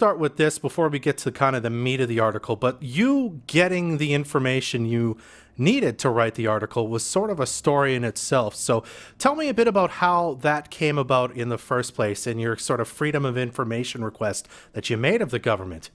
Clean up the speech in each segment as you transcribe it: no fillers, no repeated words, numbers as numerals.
start with this before we get to kind of the meat of the article, but you getting the information you needed to write the article was sort of a story in itself. So tell me a bit about how that came about in the first place and your sort of freedom of information request that you made of the government.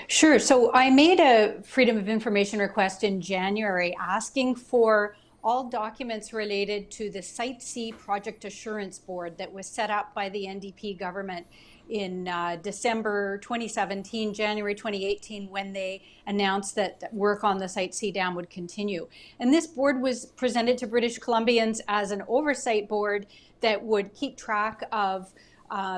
Sure. So I made a Freedom of Information request in January asking for all documents related to the Site C Project Assurance Board that was set up by the NDP government in December 2017, January 2018, when they announced that work on the Site C dam would continue. And this board was presented to British Columbians as an oversight board that would keep track of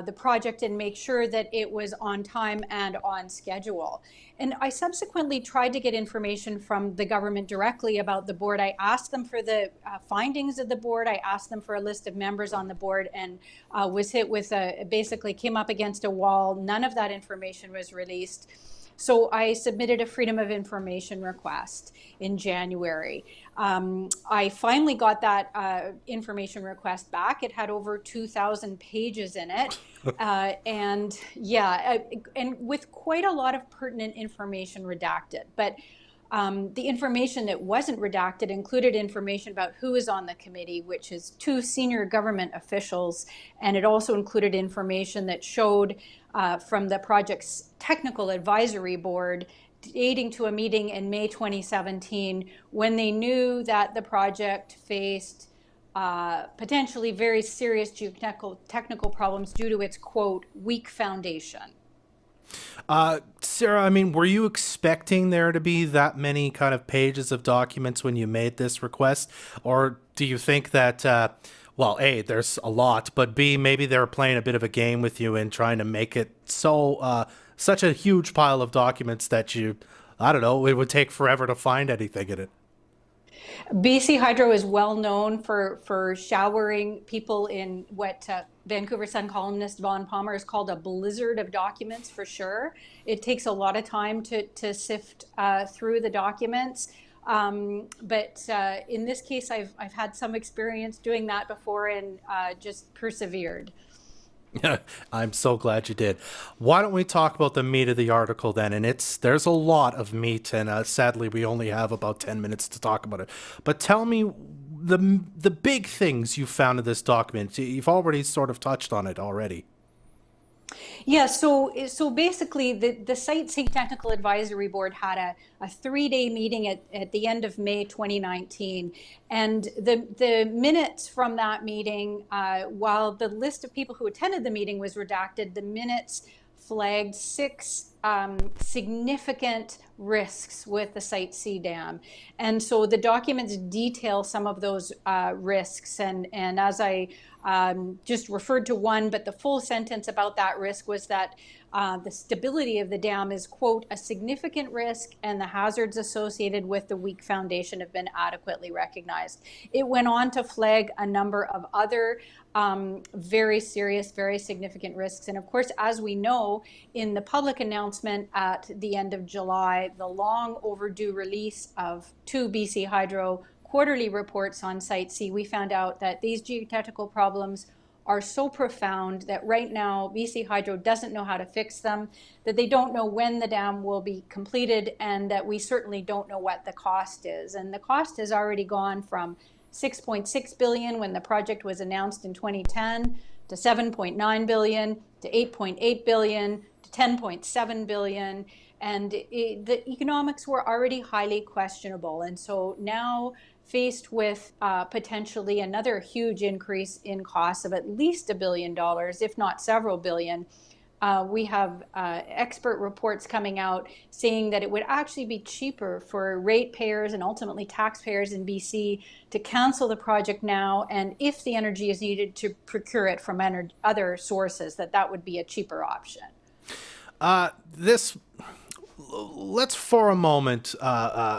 the project and make sure that it was on time and on schedule. And I subsequently tried to get information from the government directly about the board. I asked them for the findings of the board. I asked them for a list of members on the board and was hit with basically came up against a wall. None of that information was released. So I submitted a Freedom of Information request in January. I finally got that information request back. It had over 2,000 pages in it. And with quite a lot of pertinent information redacted. But the information that wasn't redacted included information about who is on the committee, which is 2 senior government officials. And it also included information that showed from the project's technical advisory board dating to a meeting in May 2017 when they knew that the project faced potentially very serious geotechnical problems due to its, quote, weak foundation. Sarah, I mean, were you expecting there to be that many kind of pages of documents when you made this request? Or do you think that, well, A, there's a lot, but B, maybe they were playing a bit of a game with you and trying to make it so such a huge pile of documents that I don't know, it would take forever to find anything in it? BC Hydro is well known for showering people in what Vancouver Sun columnist Vaughn Palmer has called a blizzard of documents, for sure. It takes a lot of time to sift through the documents. But in this case, I've had some experience doing that before and just persevered. I'm so glad you did. Why don't we talk about the meat of the article then? And there's a lot of meat, and sadly, we only have about 10 minutes to talk about it. But tell me the big things you found in this document. You've already sort of touched on it already. Yeah, so basically the Site C Technical Advisory Board had a 3-day meeting at the end of May 2019. And the minutes from that meeting, while the list of people who attended the meeting was redacted, the minutes flagged 6 significant risks with the Site C dam. And so the documents detail some of those risks. And as I just referred to one, but the full sentence about that risk was that the stability of the dam is, quote, a significant risk and the hazards associated with the weak foundation have been adequately recognized. It went on to flag a number of other very serious, very significant risks. And of course, as we know, in the public announcement at the end of July, the long overdue release of 2 BC Hydro quarterly reports on Site C, we found out that these geotechnical problems are so profound that right now BC Hydro doesn't know how to fix them, that they don't know when the dam will be completed, and that we certainly don't know what the cost is. And the cost has already gone from 6.6 billion when the project was announced in 2010 to 7.9 billion to 8.8 billion to 10.7 billion. And the economics were already highly questionable. And so now, faced with potentially another huge increase in costs of at least $1 billion, if not several billion, we have expert reports coming out saying that it would actually be cheaper for ratepayers and ultimately taxpayers in BC to cancel the project now, and if the energy is needed to procure it from other sources, that would be a cheaper option. Let's for a moment,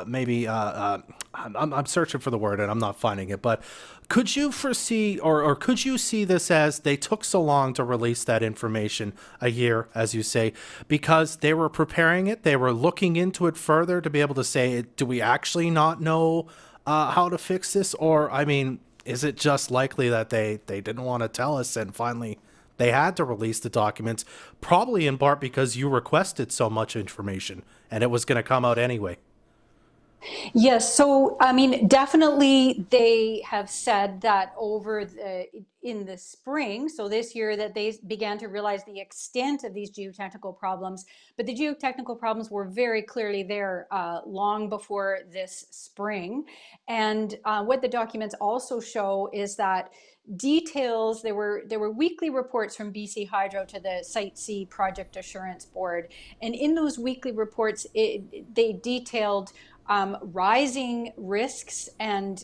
maybe, I'm searching for the word and I'm not finding it, but could you foresee or could you see this as they took so long to release that information, a year, as you say, because they were preparing it, they were looking into it further to be able to say, do we actually not know how to fix this? Or, I mean, is it just likely that they didn't want to tell us and finally They had to release the documents, probably in part because you requested so much information and it was going to come out anyway. Yes, so I mean, definitely they have said that in the spring, so this year, that they began to realize the extent of these geotechnical problems. But the geotechnical problems were very clearly there long before this spring. And what the documents also show is that details there were weekly reports from BC Hydro to the Site C Project Assurance Board, and in those weekly reports, they detailed rising risks and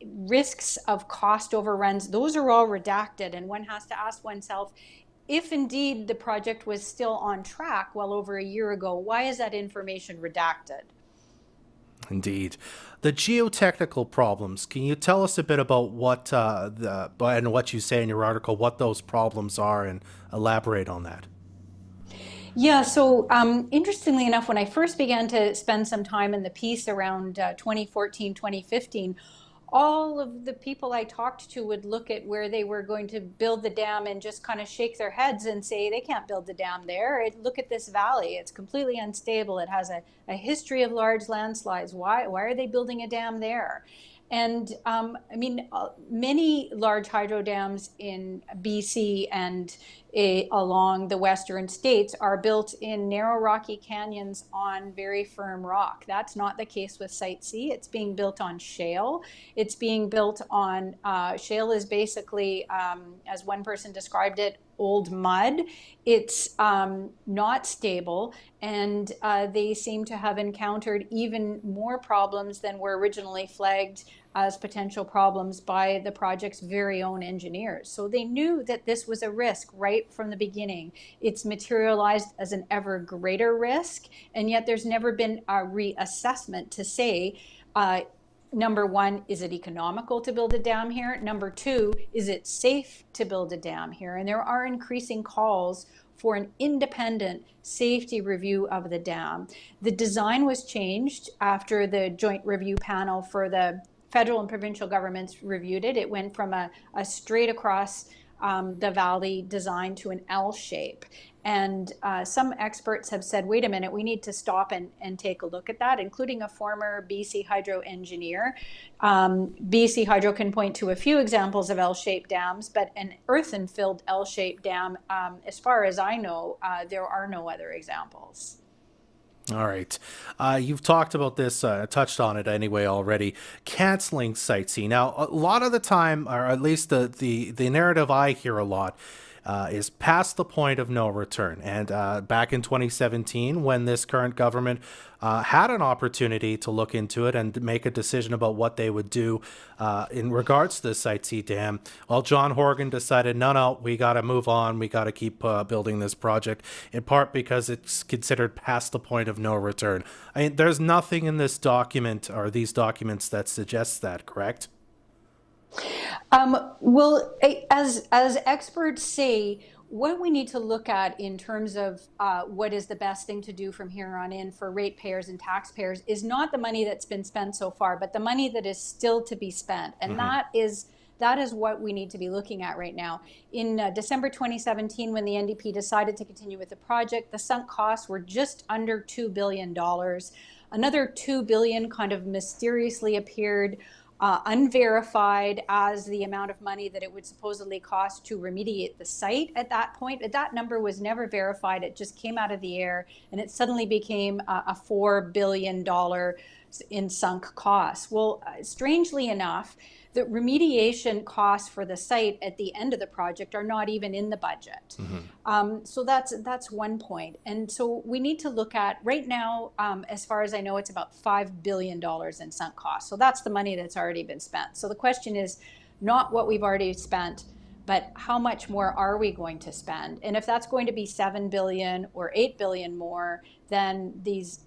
risks of cost overruns. Those are all redacted, and one has to ask oneself, if indeed the project was still on track well over a year ago, why is that information redacted? Indeed. The geotechnical problems, can you tell us a bit about and what you say in your article, what those problems are, and elaborate on that? Yeah, so interestingly enough, when I first began to spend some time in the piece around 2014, 2015, all of the people I talked to would look at where they were going to build the dam and just kind of shake their heads and say, they can't build the dam there. Look at this valley. It's completely unstable. It has a history of large landslides. Why are they building a dam there? And I mean, many large hydro dams in BC and along the western states are built in narrow rocky canyons on very firm rock. That's not the case with Site C. It's being built on shale. It's being built on shale is basically, as one person described it, old mud. It's not stable, and they seem to have encountered even more problems than were originally flagged as potential problems by the project's very own engineers. So they knew that this was a risk right from the beginning. It's materialized as an ever greater risk, and yet there's never been a reassessment to say, number one, is it economical to build a dam here? Number two, is it safe to build a dam here? And there are increasing calls for an independent safety review of the dam. The design was changed after the joint review panel for the federal and provincial governments reviewed it. It went from a straight across the valley design to an L shape. And some experts have said, wait a minute, we need to stop and take a look at that, including a former BC Hydro engineer. BC Hydro can point to a few examples of L-shaped dams, but an earthen-filled L-shaped dam, as far as I know, there are no other examples. All right. You've talked about this, touched on it anyway already. Canceling Site C. Now, a lot of the time, or at least the narrative I hear a lot, is past the point of no return. And back in 2017, when this current government had an opportunity to look into it and make a decision about what they would do in regards to the Site C dam, well, John Horgan decided, no, we got to move on. We got to keep building this project, in part because it's considered past the point of no return. I mean, there's nothing in this document or these documents that suggests that, correct? Well, as experts say, what we need to look at in terms of what is the best thing to do from here on in for ratepayers and taxpayers is not the money that's been spent so far, but the money that is still to be spent. And that is what we need to be looking at right now. In December 2017, when the NDP decided to continue with the project, the sunk costs were just under $2 billion. Another $2 billion kind of mysteriously appeared unverified as the amount of money that it would supposedly cost to remediate the site at that point. But that number was never verified. It just came out of the air, and it suddenly became a $4 billion in sunk costs. Well, strangely enough, the remediation costs for the site at the end of the project are not even in the budget. So that's one point. And so we need to look at, right now, as far as I know, it's about $5 billion in sunk costs. So that's the money that's already been spent. So the question is not what we've already spent, but how much more are we going to spend? And if that's going to be 7 billion or 8 billion more, then these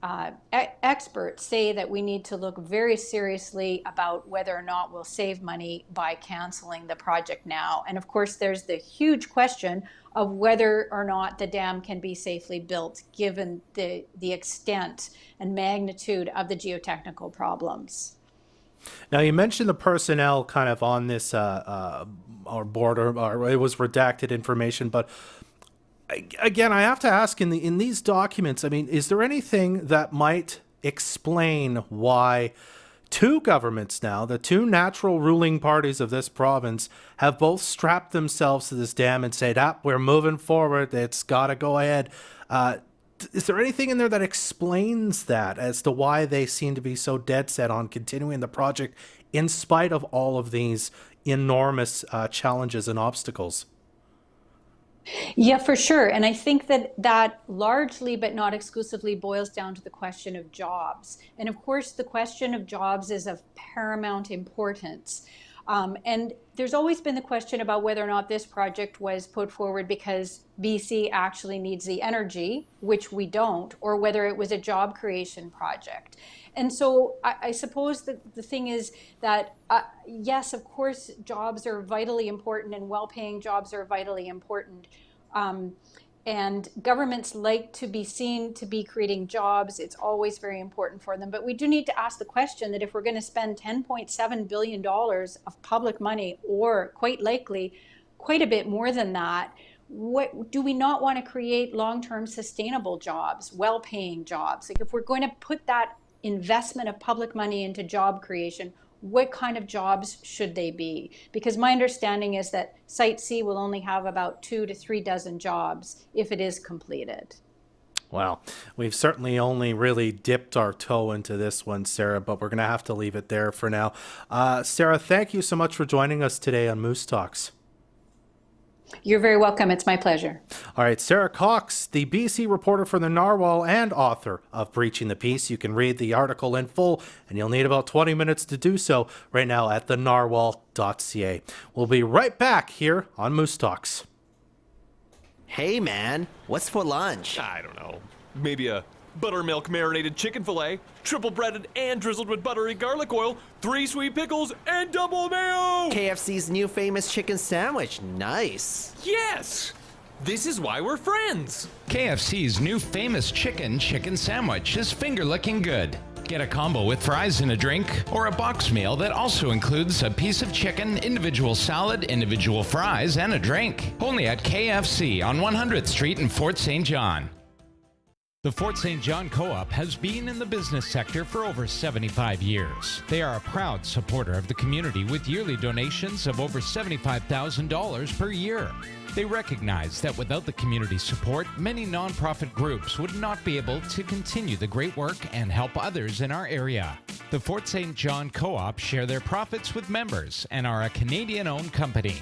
experts say that we need to look very seriously about whether or not we'll save money by canceling the project now. And of course, there's the huge question of whether or not the dam can be safely built, given the extent and magnitude of the geotechnical problems. Now, you mentioned the personnel kind of on this our border, or it was redacted information, but again, I have to ask in these documents, I mean, is there anything that might explain why two governments now, the two natural ruling parties of this province, have both strapped themselves to this dam and said, we're moving forward, it's got to go ahead. Is there anything in there that explains that as to why they seem to be so dead set on continuing the project in spite of all of these enormous challenges and obstacles? Yeah, for sure. And I think that largely, but not exclusively, boils down to the question of jobs. And of course, the question of jobs is of paramount importance. And there's always been the question about whether or not this project was put forward because BC actually needs the energy, which we don't, or whether it was a job creation project. And so I suppose that the thing is that, yes, of course, jobs are vitally important and well-paying jobs are vitally important. And governments like to be seen to be creating jobs. It's always very important for them. But we do need to ask the question that if we're going to spend $10.7 billion of public money, or quite likely quite a bit more than that, what do we not want to create long-term sustainable jobs, well-paying jobs? Like if we're going to put that investment of public money into job creation, what kind of jobs should they be? Because my understanding is that Site C will only have about 2 to 3 dozen jobs if it is completed. Well, we've certainly only really dipped our toe into this one, Sarah, but we're going to have to leave it there for now. Sarah, thank you so much for joining us today on Moose Talks. You're very welcome. It's my pleasure. All right, Sarah Cox, the BC reporter for the Narwhal and author of Breaching the Peace. You can read the article in full, and you'll need about 20 minutes to do so right now at thenarwhal.ca. We'll be right back here on Moose Talks. Hey, man, what's for lunch? I don't know. Maybe a buttermilk marinated chicken fillet, triple breaded and drizzled with buttery garlic oil, 3 sweet pickles, and double mayo! KFC's new famous chicken sandwich. Nice. Yes! This is why we're friends! KFC's new famous chicken sandwich is finger-licking good. Get a combo with fries and a drink, or a box meal that also includes a piece of chicken, individual salad, individual fries, and a drink. Only at KFC on 100th Street in Fort St. John. The Fort St. John Co-op has been in the business sector for over 75 years. They are a proud supporter of the community with yearly donations of over $75,000 per year. They recognize that without the community support, many nonprofit groups would not be able to continue the great work and help others in our area. The Fort St. John Co-op share their profits with members and are a Canadian-owned company.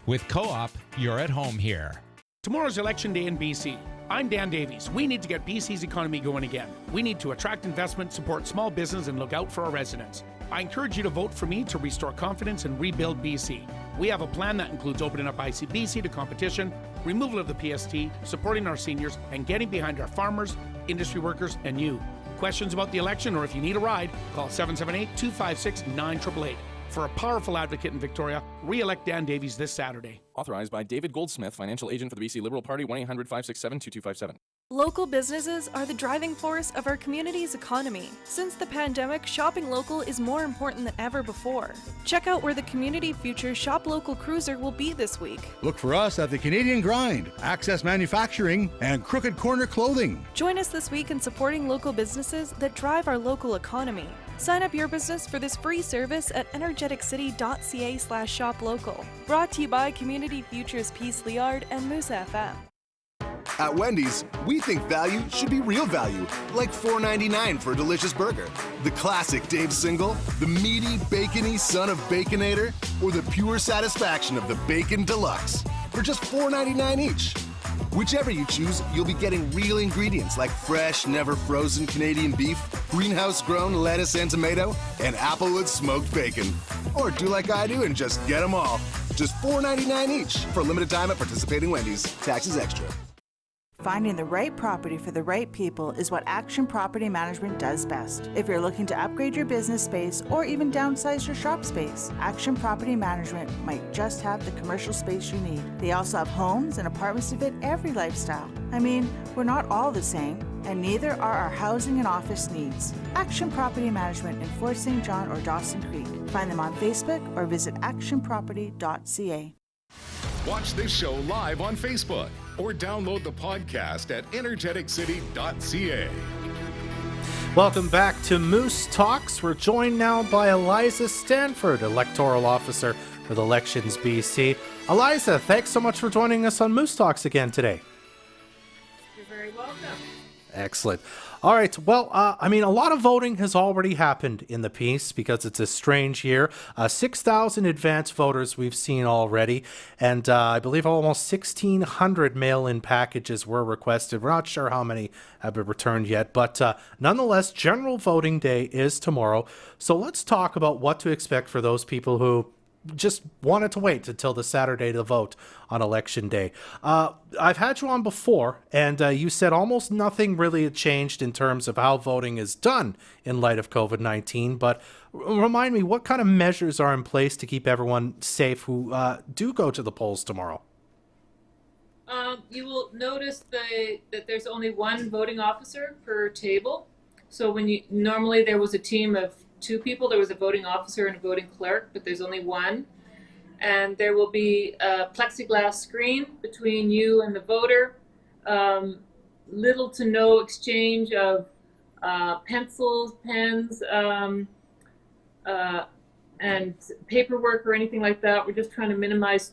With Co-op, you're at home here. Tomorrow's election day in BC. I'm Dan Davies. We need to get BC's economy going again. We need to attract investment, support small business, and look out for our residents. I encourage you to vote for me to restore confidence and rebuild BC. We have a plan that includes opening up ICBC to competition, removal of the PST, supporting our seniors, and getting behind our farmers, industry workers, and you. Questions about the election, or if you need a ride, call 778-256-9888. For a powerful advocate in Victoria, re-elect Dan Davies this Saturday. Authorized by David Goldsmith, financial agent for the BC Liberal Party, 1-800-567-2257. Local businesses are the driving force of our community's economy. Since the pandemic, shopping local is more important than ever before. Check out where the Community Future Shop Local Cruiser will be this week. Look for us at the Canadian Grind, Access Manufacturing, and Crooked Corner Clothing. Join us this week in supporting local businesses that drive our local economy. Sign up your business for this free service at energeticcity.ca/shoplocal. Brought to you by Community Futures Peace Liard and Moose FM. At Wendy's, we think value should be real value, like $4.99 for a delicious burger. The classic Dave Single, the meaty, bacony son of Baconator, or the pure satisfaction of the Bacon Deluxe for just $4.99 each. Whichever you choose, you'll be getting real ingredients like fresh, never frozen Canadian beef, greenhouse-grown lettuce and tomato, and Applewood smoked bacon. Or do like I do and just get them all. Just $4.99 each for a limited time at participating Wendy's. Taxes extra. Finding the right property for the right people is what Action Property Management does best. If you're looking to upgrade your business space or even downsize your shop space, Action Property Management might just have the commercial space you need. They also have homes and apartments to fit every lifestyle. I mean, we're not all the same, and neither are our housing and office needs. Action Property Management in Fort St. John or Dawson Creek. Find them on Facebook or visit actionproperty.ca. Watch this show live on Facebook or download the podcast at energeticcity.ca. Welcome back to Moose Talks. We're joined now by Eliza Stanford, Electoral Officer with Elections BC. Eliza, thanks so much for joining us on Moose Talks again today. You're very welcome. Excellent. All right. Well, I mean, a lot of voting has already happened in the piece because it's a strange year. 6,000 advance voters we've seen already. And I believe almost 1,600 mail-in packages were requested. We're not sure how many have been returned yet. But nonetheless, general voting day is tomorrow. So let's talk about what to expect for those people who just wanted to wait until the Saturday to vote on Election Day. I've had you on before, and you said almost nothing really had changed in terms of how voting is done in light of COVID-19, but remind me, what kind of measures are in place to keep everyone safe who do go to the polls tomorrow? You will notice that there's only one voting officer per table. So normally there was a team of 2 people. There was a voting officer and a voting clerk, but there's only one. And there will be a plexiglass screen between you and the voter. Little to no exchange of pencils, pens, and paperwork or anything like that. We're just trying to minimize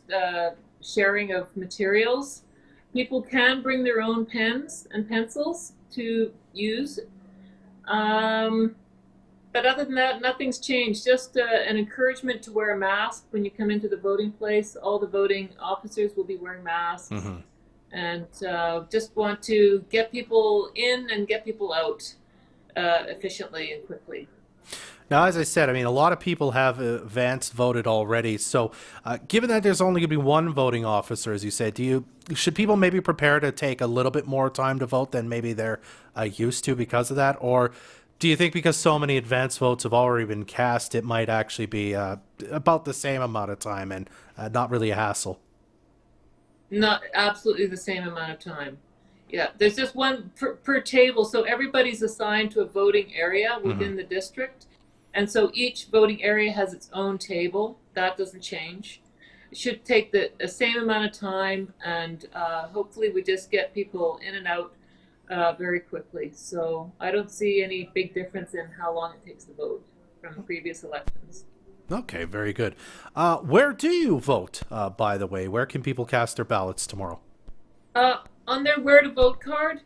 sharing of materials. People can bring their own pens and pencils to use. But other than that, nothing's changed. Just an encouragement to wear a mask when you come into the voting place. All the voting officers will be wearing masks. Mm-hmm. And just want to get people in and get people out efficiently and quickly. Now, as I said, I mean, a lot of people have advance voted already. So given that there's only going to be one voting officer, as you said, should people maybe prepare to take a little bit more time to vote than maybe they're used to because of that? Or do you think because so many advance votes have already been cast, it might actually be about the same amount of time and not really a hassle? Not absolutely the same amount of time. Yeah, there's just one per table. So everybody's assigned to a voting area within the district. And so each voting area has its own table. That doesn't change. It should take the same amount of time. And hopefully we just get people in and out very quickly. So I don't see any big difference in how long it takes to vote from previous elections. Okay, very good. Where do you vote, by the way? Where can people cast their ballots tomorrow? On their where to vote card,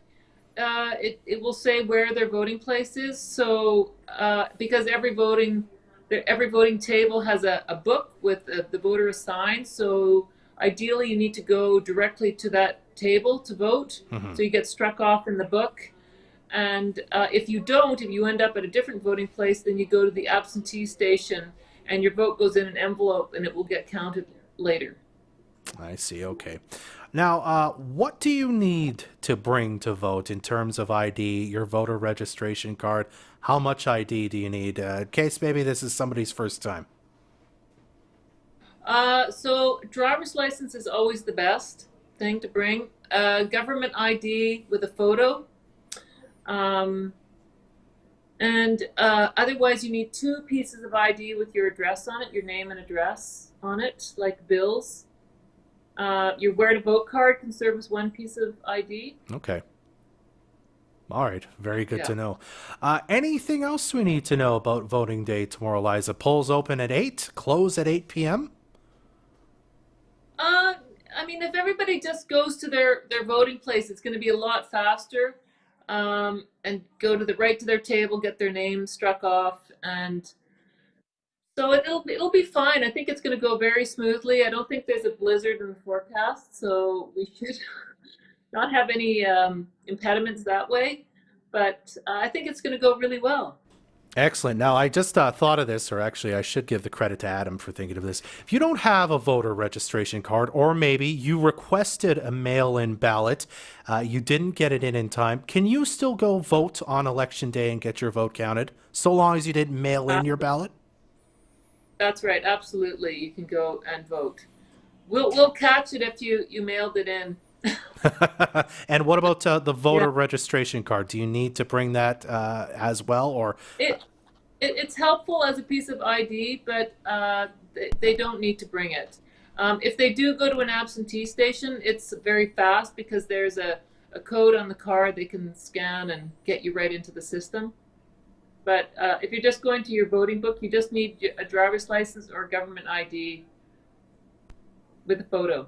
it will say where their voting place is. So because every voting table has a book with the voter assigned. So ideally you need to go directly to that table to vote. So you get struck off in the book. And if you end up at a different voting place, then you go to the absentee station and your vote goes in an envelope and it will get counted later. I see. Okay. Now, what do you need to bring to vote in terms of ID, your voter registration card? How much ID do you need in case maybe this is somebody's first time? So driver's license is always the best thing to bring. Government ID with a photo. And otherwise you need 2 pieces of ID with your address on it, your name and address on it, like bills. Your where to vote card can serve as 1 piece of ID. Okay. All right. Very good to know. Anything else we need to know about voting day tomorrow, Eliza? Polls open at 8, close at 8 p.m.? I mean, if everybody just goes to their voting place, it's going to be a lot faster. And go to their table, get their name struck off, and so it'll be fine. I think it's going to go very smoothly. I don't think there's a blizzard in the forecast, so we should not have any impediments that way. But I think it's going to go really well. Excellent. Now, I just thought of this, or actually I should give the credit to Adam for thinking of this. If you don't have a voter registration card, or maybe you requested a mail-in ballot, you didn't get it in time, can you still go vote on Election Day and get your vote counted, so long as you didn't mail in your ballot? That's right. Absolutely. You can go and vote. We'll catch it if you mailed it in. And what about the voter registration card? Do you need to bring that as well, or it's helpful as a piece of ID, but they don't need to bring it. If they do go to an absentee station, it's very fast because there's a code on the card they can scan and get you right into the system. But if you're just going to your voting book, you just need a driver's license or government ID with a photo.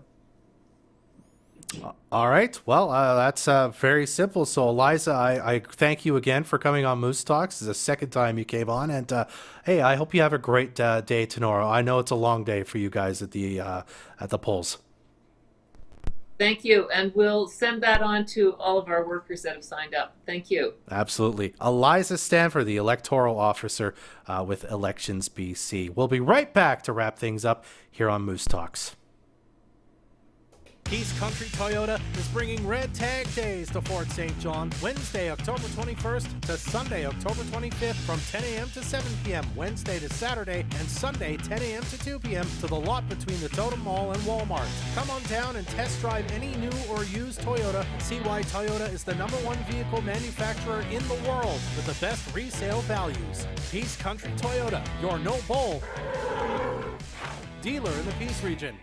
All right. Well, that's very simple. So, Eliza, I thank you again for coming on Moose Talks. This is the second time you came on. And, hey, I hope you have a great day tomorrow. I know it's a long day for you guys at the polls. Thank you. And we'll send that on to all of our workers that have signed up. Thank you. Absolutely. Eliza Stanford, the electoral officer with Elections BC. We'll be right back to wrap things up here on Moose Talks. Peace Country Toyota is bringing Red Tag Days to Fort St. John, Wednesday, October 21st to Sunday, October 25th from 10 a.m. to 7 p.m., Wednesday to Saturday, and Sunday, 10 a.m. to 2 p.m. to the lot between the Totem Mall and Walmart. Come on down and test drive any new or used Toyota and see why Toyota is the #1 vehicle manufacturer in the world with the best resale values. Peace Country Toyota, your no bull dealer in the Peace region.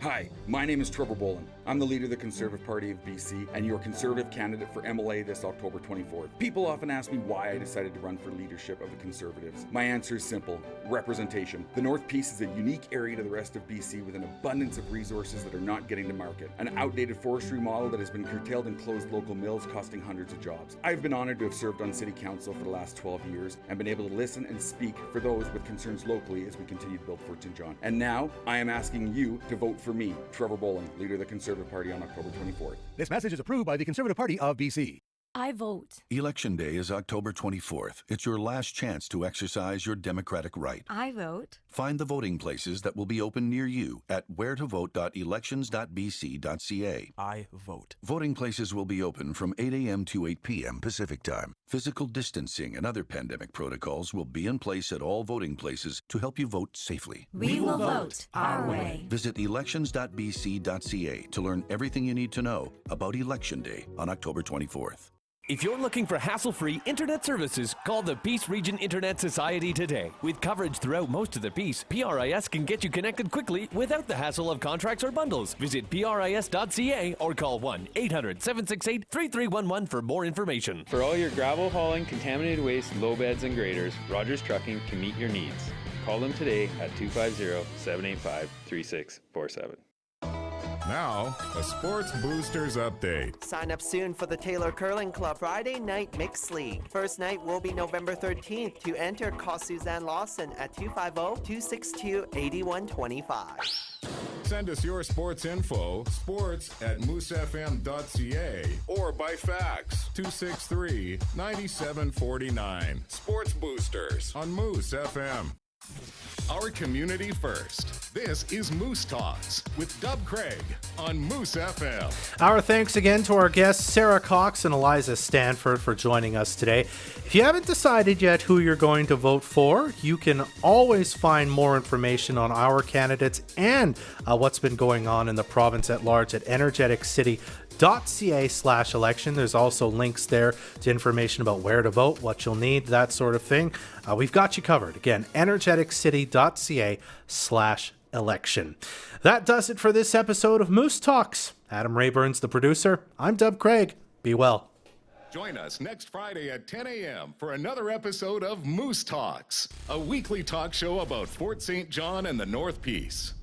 Hi, my name is Trevor Boland. I'm the leader of the Conservative Party of BC and your Conservative candidate for MLA this October 24th. People often ask me why I decided to run for leadership of the Conservatives. My answer is simple: representation. The North Peace is a unique area to the rest of BC with an abundance of resources that are not getting to market. An outdated forestry model that has been curtailed and closed local mills costing hundreds of jobs. I've been honored to have served on City Council for the last 12 years and been able to listen and speak for those with concerns locally as we continue to build Fort St. John. And now, I am asking you to vote for me, Trevor Boland, leader of the Conservative Party, on October 24th. This message is approved by the Conservative Party of BC. I vote. Election Day is October 24th. It's your last chance to exercise your democratic right. I vote. Find the voting places that will be open near you at wheretovote.elections.bc.ca. I vote. Voting places will be open from 8 a.m. to 8 p.m. Pacific Time. Physical distancing and other pandemic protocols will be in place at all voting places to help you vote safely. We will vote our way. Visit elections.bc.ca to learn everything you need to know about Election Day on October 24th. If you're looking for hassle-free internet services, call the Peace Region Internet Society today. With coverage throughout most of the Peace, PRIS can get you connected quickly without the hassle of contracts or bundles. Visit PRIS.ca or call 1-800-768-3311 for more information. For all your gravel hauling, contaminated waste, low beds, and graders, Rogers Trucking can meet your needs. Call them today at 250-785-3647. Now, a Sports Boosters update. Sign up soon for the Taylor Curling Club Friday Night Mixed League. First night will be November 13th. To enter, call Suzanne Lawson at 250-262-8125. Send us your sports info, sports@moosefm.ca, or by fax, 263-9749. Sports Boosters on Moose FM. Our community first. This is Moose Talks with Dub Craig on Moose FM. Our thanks again to our guests, Sarah Cox and Eliza Stanford, for joining us today. If you haven't decided yet who you're going to vote for, you can always find more information on our candidates and what's been going on in the province at large at energeticcity.ca/election. There's also links there to information about where to vote, what you'll need, that sort of thing. We've got you covered. Again, energeticcity.ca/election. That does it for this episode of Moose Talks. Adam Rayburn's the producer. I'm Dub Craig. Be well. Join us next Friday at 10 a.m. for another episode of Moose Talks, a weekly talk show about Fort St. John and the North Peace.